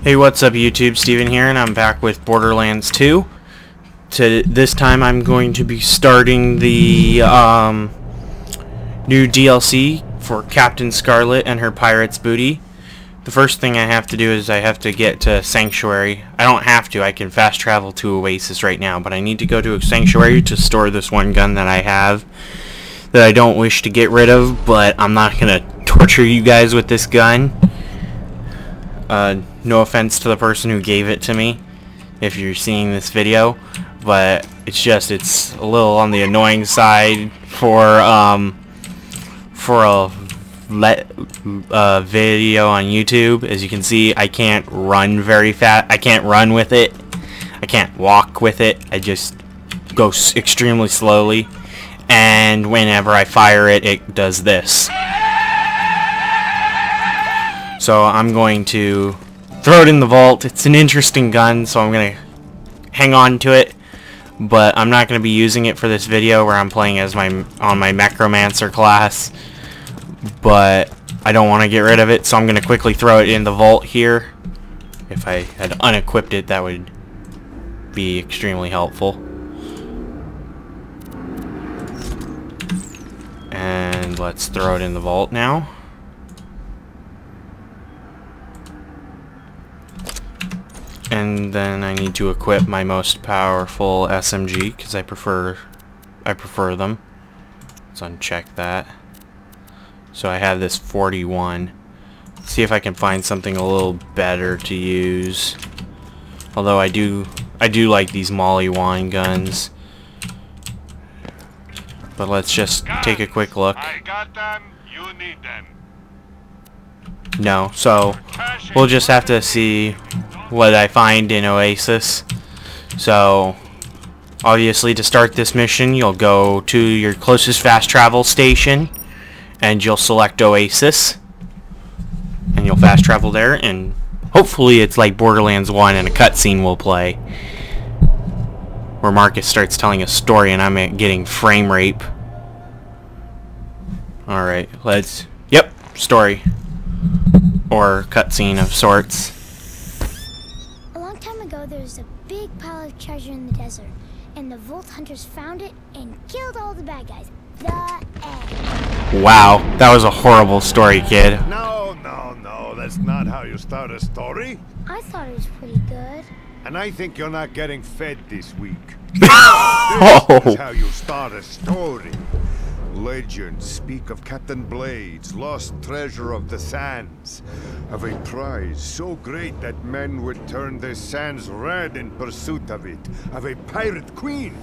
Hey, what's up YouTube? Steven here, and I'm back with Borderlands 2. This time I'm going to be starting the new DLC for Captain Scarlett and her pirate's booty. The first thing I have to do is I have to get to Sanctuary. I don't have to, I can fast travel to Oasis right now, but I need to go to a Sanctuary to store this one gun that I have that I don't wish to get rid of, but I'm not going to torture you guys with this gun. No offense to the person who gave it to me, if you're seeing this video, but it's a little on the annoying side for a video on YouTube. As you can see, I can't run very fast. I can't run with it. I can't walk with it. I just go extremely slowly, and whenever I fire it, it does this. So I'm going to throw it in the vault. It's an interesting gun, so I'm going to hang on to it. But I'm not going to be using it for this video where I'm playing as on my Mechromancer class. But I don't want to get rid of it, so I'm going to quickly throw it in the vault here. If I had unequipped it, that would be extremely helpful. And let's throw it in the vault now. And then I need to equip my most powerful SMG because I prefer them. Let's uncheck that. So I have this 41. Let's see if I can find something a little better to use. Although I do like these Molly wine guns. But let's just take a quick look. I got them. You need them. No, so we'll just have to see what I find in Oasis. So obviously, to start this mission, you'll go to your closest fast travel station and you'll select Oasis, and you'll fast travel there, and hopefully it's like Borderlands 1 and a cutscene will play where Marcus starts telling a story and I'm getting frame rape. Alright, yep, story or cutscene of sorts. A long time ago, there was a big pile of treasure in the desert, and the Vault Hunters found it and killed all the bad guys. The end. Wow, that was a horrible story, kid. No, that's not how you start a story. I thought it was pretty good. And I think you're not getting fed this week. Oh. This is how you start a story. Legends speak of Captain Blade's lost treasure of the sands, of a prize so great that men would turn the sands red in pursuit of it, of a pirate queen,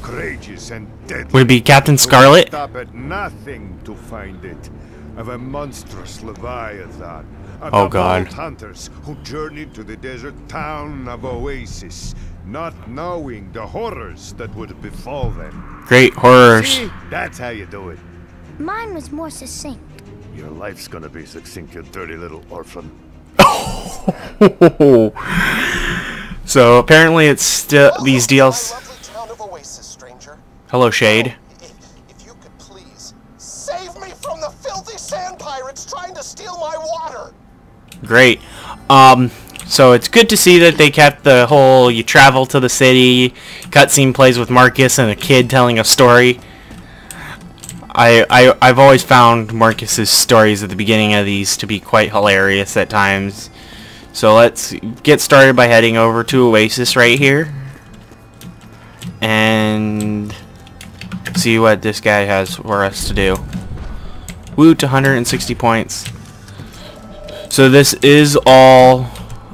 courageous and deadly. Would it be Captain Scarlett? Stop at nothing to find it, of a monstrous leviathan, of oh the God. Vault Hunters who journeyed to the desert town of Oasis, not knowing the horrors that would befall them. Great horrors. See? That's how you do it. Mine was more succinct. Your life's gonna be succinct, you dirty little orphan. So apparently it's still these deals. Hello, Shade. If you could please save me from the filthy sand pirates trying to steal my water. Great. So it's good to see that they kept the whole you travel to the city cutscene plays with Marcus and a kid telling a story. I've always found Marcus's stories at the beginning of these to be quite hilarious at times. So let's get started by heading over to Oasis right here and see what this guy has for us to do. Woo, to 160 points. So this is all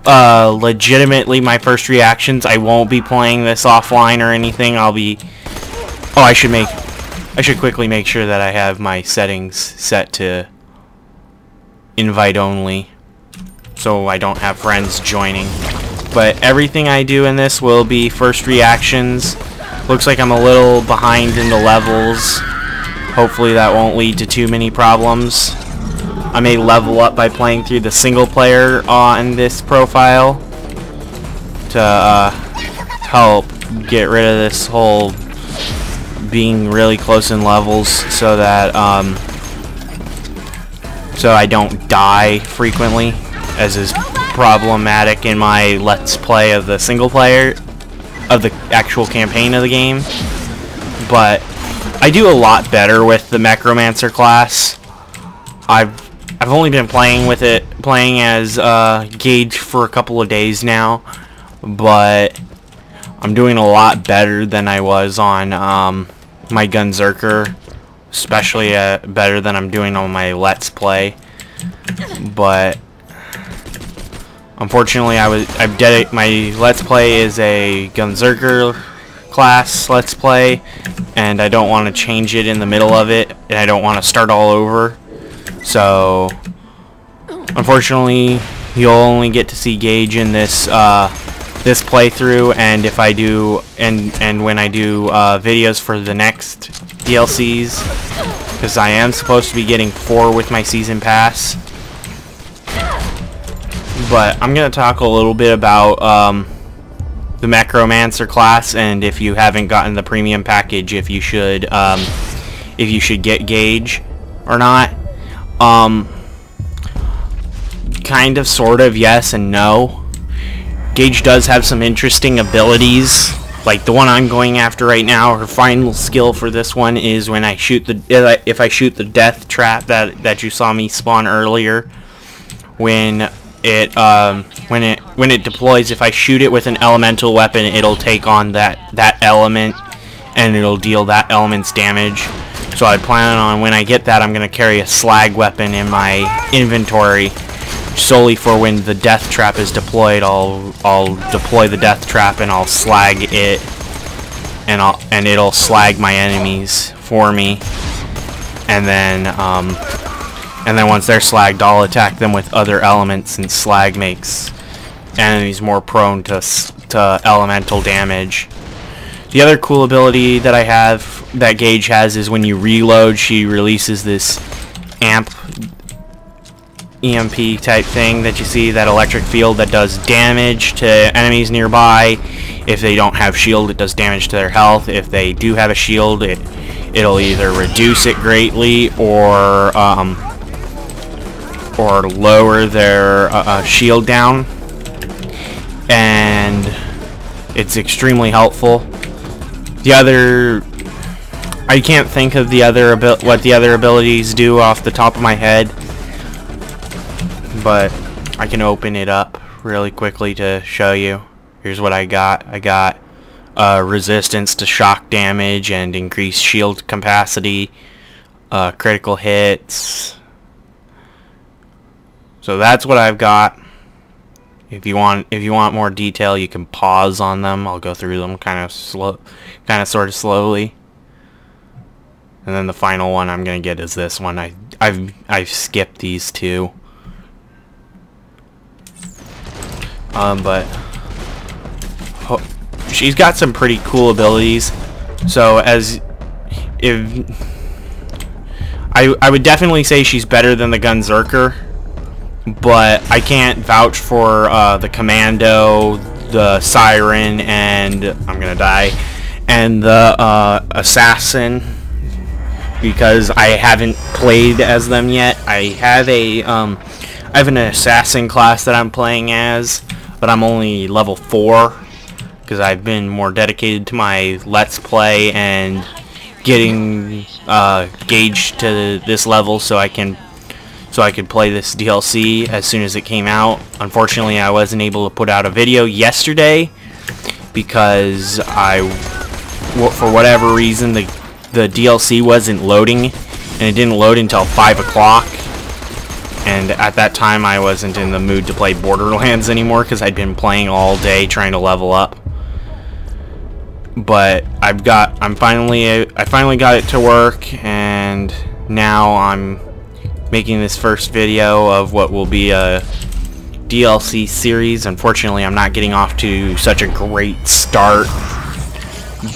legitimately my first reactions. I won't be playing this offline or anything. I should quickly make sure that I have my settings set to invite only so I don't have friends joining. But everything I do in this will be first reactions. Looks like I'm a little behind in the levels. Hopefully that won't lead to too many problems. I may level up by playing through the single player on this profile to help get rid of this whole being really close in levels, so that so I don't die frequently, as is problematic in my Let's Play of the single player, of the actual campaign of the game. But I do a lot better with the Mechromancer class. I've only been playing as Gaige for a couple of days now, but I'm doing a lot better than I was on my Gunzerker, especially better than I'm doing on my Let's Play. But unfortunately, my Let's Play is a Gunzerker class Let's Play, and I don't want to change it in the middle of it, and I don't want to start all over. So unfortunately, you'll only get to see Gaige in this this playthrough, and if I do and when I do videos for the next DLCs, because I am supposed to be getting 4 with my season pass. But I'm gonna talk a little bit about the Mechromancer class, and if you haven't gotten the premium package, if you should get Gaige or not. Kind of, sort of, yes and no. Gaige does have some interesting abilities, like the one I'm going after right now. Her final skill for this one is when I shoot if I shoot the death trap that you saw me spawn earlier. When it deploys, if I shoot it with an elemental weapon, it'll take on that element, and it'll deal that element's damage. So I plan on, when I get that, I'm gonna carry a slag weapon in my inventory, solely for when the death trap is deployed. I'll deploy the death trap and I'll slag it, and it'll slag my enemies for me. And then once they're slagged, I'll attack them with other elements, and slag makes enemies more prone to elemental damage. The other cool ability that I have, that Gaige has, is when you reload, she releases this EMP type thing that you see, that electric field that does damage to enemies nearby. If they don't have shield, it does damage to their health. If they do have a shield, it'll either reduce it greatly or lower their shield down, and it's extremely helpful. I can't think of what the other abilities do off the top of my head, but I can open it up really quickly to show you. Here's what I got. I got resistance to shock damage and increased shield capacity, critical hits. So that's what I've got. If you want more detail, you can pause on them. I'll go through them kind of sort of slowly. And then the final one I'm gonna get is this one. I've skipped these two. But she's got some pretty cool abilities. So I would definitely say she's better than the Gunzerker. But I can't vouch for the Commando, the Siren, and I'm gonna die, and the Assassin, because I haven't played as them yet. I have an Assassin class that I'm playing as, but I'm only level 4 because I've been more dedicated to my Let's Play and getting Gaige to this level so I could play this DLC as soon as it came out. Unfortunately, I wasn't able to put out a video yesterday because for whatever reason, the DLC wasn't loading, and it didn't load until 5 o'clock. And at that time, I wasn't in the mood to play Borderlands anymore because I'd been playing all day trying to level up. But I finally got it to work, and now I'm making this first video of what will be a DLC series. Unfortunately, I'm not getting off to such a great start,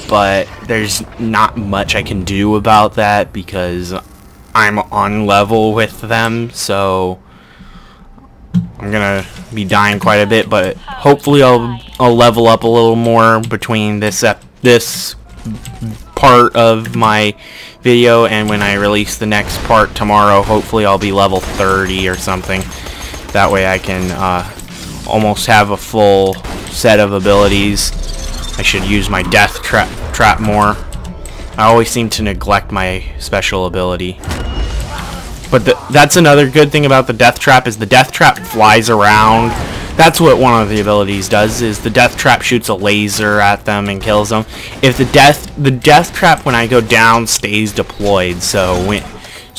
but there's not much I can do about that because I'm on level with them, so I'm gonna be dying quite a bit, but hopefully I'll level up a little more between this part of my video and when I release the next part tomorrow. Hopefully I'll be level 30 or something. That way I can almost have a full set of abilities. I should use my death trap more. I always seem to neglect my special ability. But that's another good thing about the death trap, is the death trap flies around. That's what one of the abilities does, is the death trap shoots a laser at them and kills them. If the death trap when I go down stays deployed, so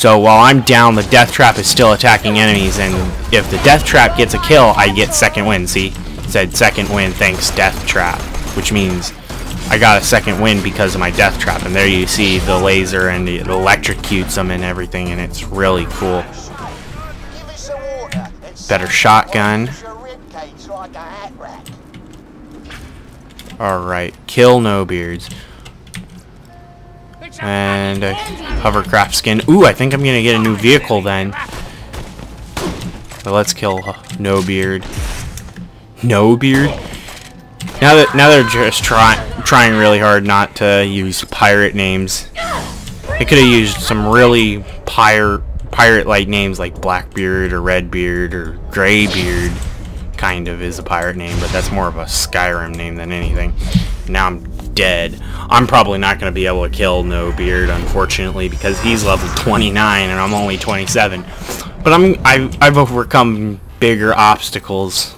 while I'm down, the death trap is still attacking enemies, and if the death trap gets a kill, I get second win. See? It said second win thanks death trap, which means I got a second win because of my death trap. And there you see the laser, and it electrocutes them and everything, and it's really cool. Better shotgun. Alright, kill no beards. And a hovercraft skin. Ooh, I think I'm gonna get a new vehicle then. So let's kill no beard. No beard? Now they're just trying really hard not to use pirate names. They could have used some really pirate-like names like Blackbeard or Redbeard or Greybeard. Kind of is a pirate name, but that's more of a Skyrim name than anything. Now I'm dead. I'm probably not going to be able to kill No Beard, unfortunately, because he's level 29 and I'm only 27. But I've overcome bigger obstacles.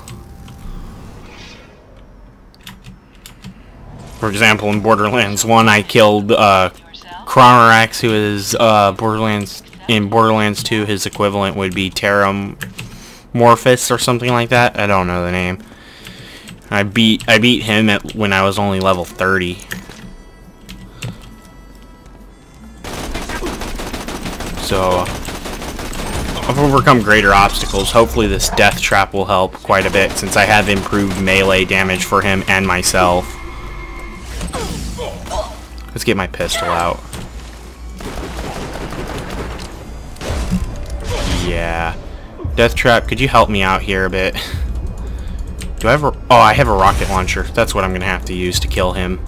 For example, in Borderlands 1, I killed Chronorax, who is in Borderlands 2, his equivalent would be Terramorphous or something like that. I don't know the name. I beat him when I was only level 30. So I've overcome greater obstacles. Hopefully this death trap will help quite a bit, since I have improved melee damage for him and myself. Let's get my pistol out. Yeah. Death trap, could you help me out here a bit? Do I have a... Oh, I have a rocket launcher. That's what I'm going to have to use to kill him.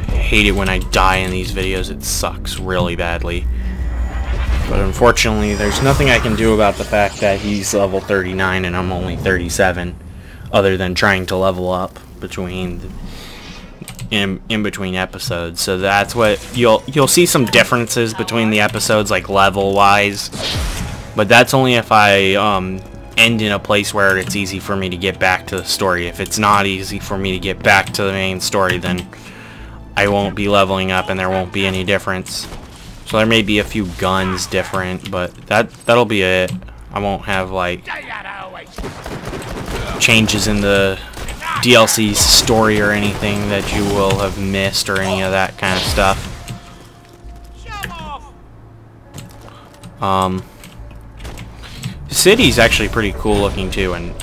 I hate it when I die in these videos. It sucks really badly. But unfortunately, there's nothing I can do about the fact that he's level 39 and I'm only 37. Other than trying to level up in between episodes. So that's what you'll see some differences between the episodes, like level wise, but that's only if I end in a place where it's easy for me to get back to the story. If it's not easy for me to get back to the main story, then I won't be leveling up and there won't be any difference. So there may be a few guns different, but that'll be it. I won't have like changes in the DLC's story or anything that you will have missed or any of that kind of stuff. The city's actually pretty cool looking too, and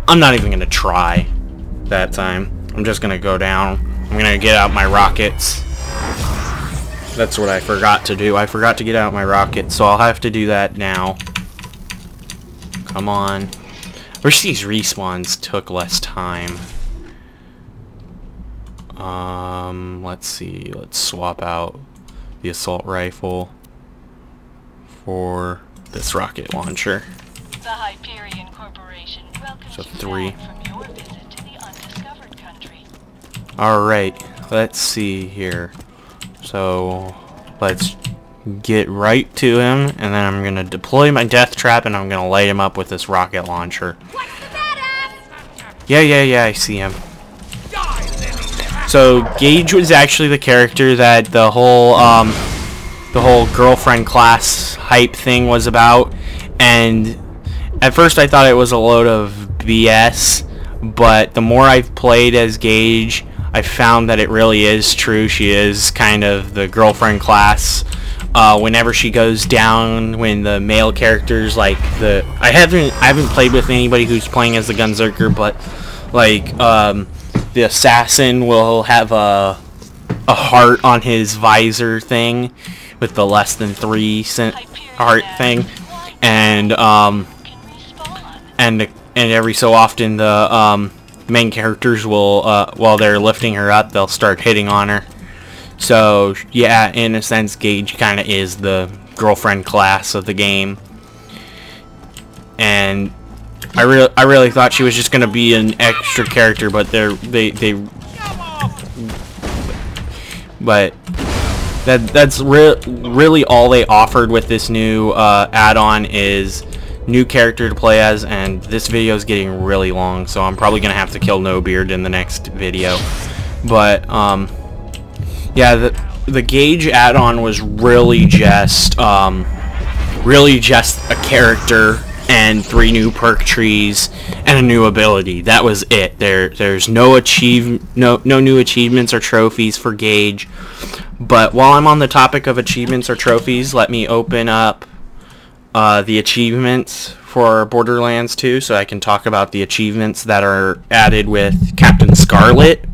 I'm not even gonna try that time. I'm just gonna go down. I'm gonna get out my rockets. That's what I forgot to do. I forgot to get out my rockets, so I'll have to do that now. Come on. I wish these respawns took less time. Let's see. Let's swap out the assault rifle for this rocket launcher. The Hyperion Corporation welcomes So you 3. back from your visit to the undiscovered country. Alright, let's see here. So, let's get right to him, and then I'm gonna deploy my death trap, and I'm gonna light him up with this rocket launcher. Yeah, I see him. So Gaige was actually the character that the whole girlfriend class hype thing was about, and at first I thought it was a load of BS, but the more I've played as Gaige, I found that it really is true. She is kind of the girlfriend class. Whenever she goes down, when the male characters, like I haven't played with anybody who's playing as the Gunzerker, but like the assassin will have a heart on his visor thing with the less than 3 cent heart thing, and every so often the main characters will while they're lifting her up, they'll start hitting on her. So yeah, in a sense, Gaige kind of is the girlfriend class of the game. and I really thought she was just gonna be an extra character, but that's really all they offered with this new add-on is new character to play as, and this video is getting really long, so I'm probably gonna have to kill No Beard in the next video. But yeah, the Gaige add-on was really just a character and 3 new perk trees and a new ability. That was it. There's no new achievements or trophies for Gaige. But while I'm on the topic of achievements or trophies, let me open up the achievements for Borderlands 2 so I can talk about the achievements that are added with Captain Scarlett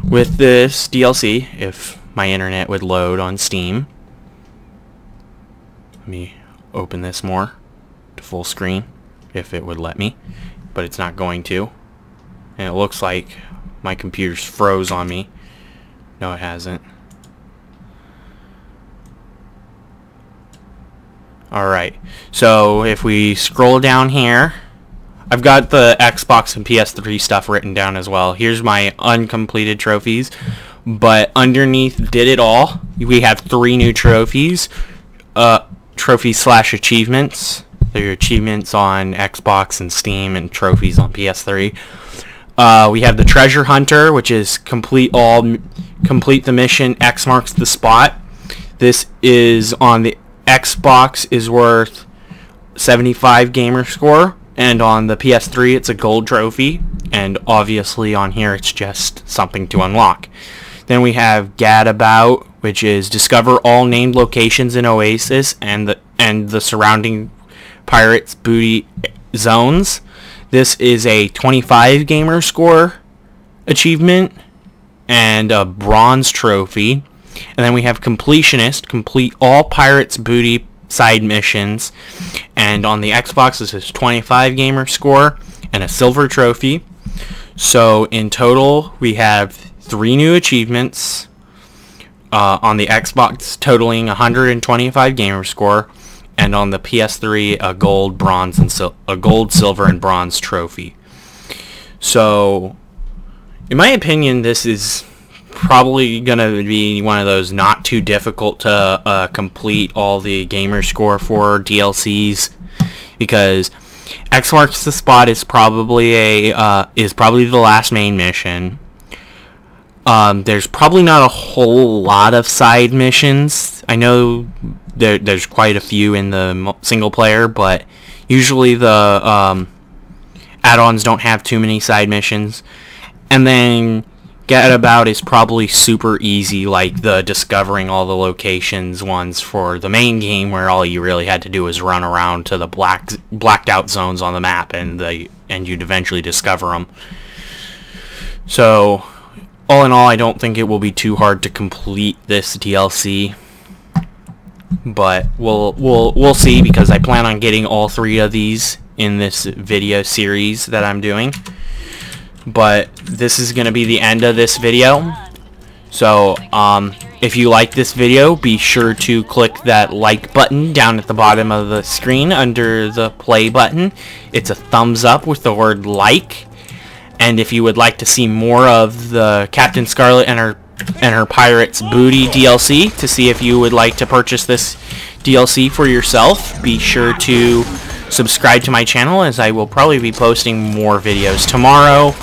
with this DLC, if my internet would load on Steam. Let me open this more to full screen, if it would let me, but it's not going to. And it looks like my computer's froze on me. No, it hasn't. Alright, so if we scroll down here, I've got the Xbox and PS3 stuff written down as well. Here's my uncompleted trophies, but underneath did it all, we have 3 new trophies. Trophies/achievements. They're achievements on Xbox and Steam, and trophies on PS3. We have the Treasure Hunter, which is complete the mission, X marks the spot. This is on the Xbox is worth 75 gamer score, and on the PS3 it's a gold trophy, and obviously on here it's just something to unlock. Then we have Gadabout, which is discover all named locations in Oasis and the surrounding pirates booty zones. This is a 25 gamer score achievement and a bronze trophy. And then we have Completionist, complete all pirates booty side missions, and on the Xbox this is 25 gamer score and a silver trophy. So in total we have 3 new achievements on the Xbox, totaling 125 gamer score, and on the PS3 a gold, bronze, and silver, and bronze trophy. So in my opinion, this is probably gonna be one of those not too difficult to complete all the gamer score for DLCs, because X marks the spot is probably the last main mission. There's probably not a whole lot of side missions. I know there's quite a few in the single player, but usually the add-ons don't have too many side missions. And then Gadabout is probably super easy, like the discovering all the locations ones for the main game, where all you really had to do was run around to the blacked out zones on the map, and you'd eventually discover them. So all in all, I don't think it will be too hard to complete this DLC, but we'll see, because I plan on getting all 3 of these in this video series that I'm doing. But this is going to be the end of this video. So if you like this video, be sure to click that like button down at the bottom of the screen under the play button. It's a thumbs up with the word like. And if you would like to see more of the Captain Scarlett and her Pirates Booty DLC, to see if you would like to purchase this DLC for yourself, be sure to subscribe to my channel, as I will probably be posting more videos tomorrow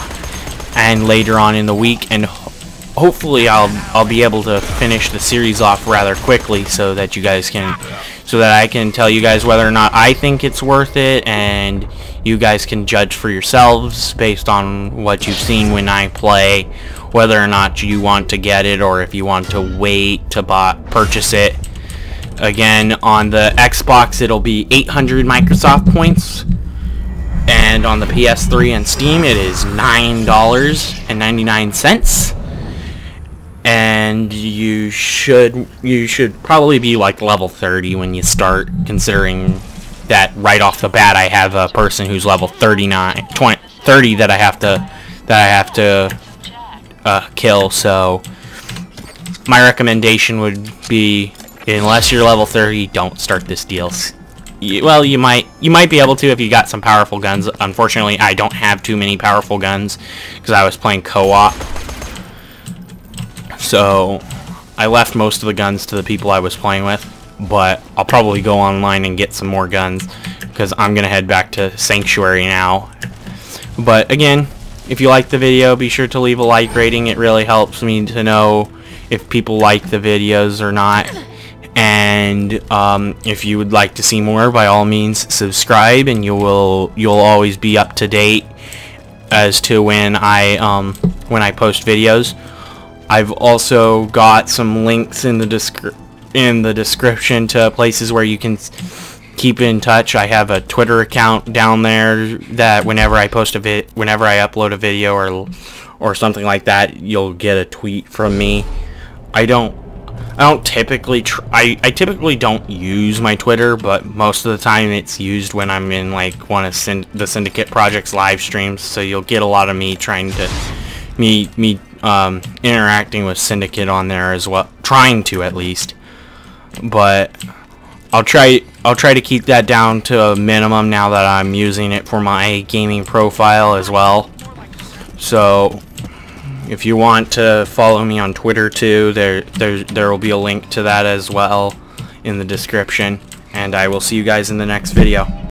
and later on in the week, and hopefully I'll be able to finish the series off rather quickly, so that I can tell you guys whether or not I think it's worth it, and you guys can judge for yourselves based on what you've seen when I play, whether or not you want to get it, or if you want to wait to purchase it. Again, on the Xbox it'll be 800 Microsoft points, and on the PS3 and Steam it is $9.99. And you should probably be like level 30 when you start, considering that right off the bat I have a person who's level 30 that I have to kill. So my recommendation would be, unless you're level 30, don't start this DLC. well, you might be able to if you got some powerful guns. Unfortunately, I don't have too many powerful guns because I was playing co-op. So I left most of the guns to the people I was playing with, but I'll probably go online and get some more guns because I'm gonna head back to Sanctuary now. But again, if you like the video, be sure to leave a like rating. It really helps me to know if people like the videos or not. And if you would like to see more, by all means subscribe, and you'll always be up to date as to when I post videos. I've also got some links in the description to places where you can keep in touch. I have a Twitter account down there that whenever I upload a video or something like that, you'll get a tweet from me. I typically don't use my Twitter, but most of the time it's used when I'm in like one of the Syndicate Project's live streams. So you'll get a lot of me interacting with Syndicate on there as well, trying to at least. But I'll try to keep that down to a minimum now that I'm using it for my gaming profile as well. So if you want to follow me on Twitter too, there will be a link to that as well in the description. And I will see you guys in the next video.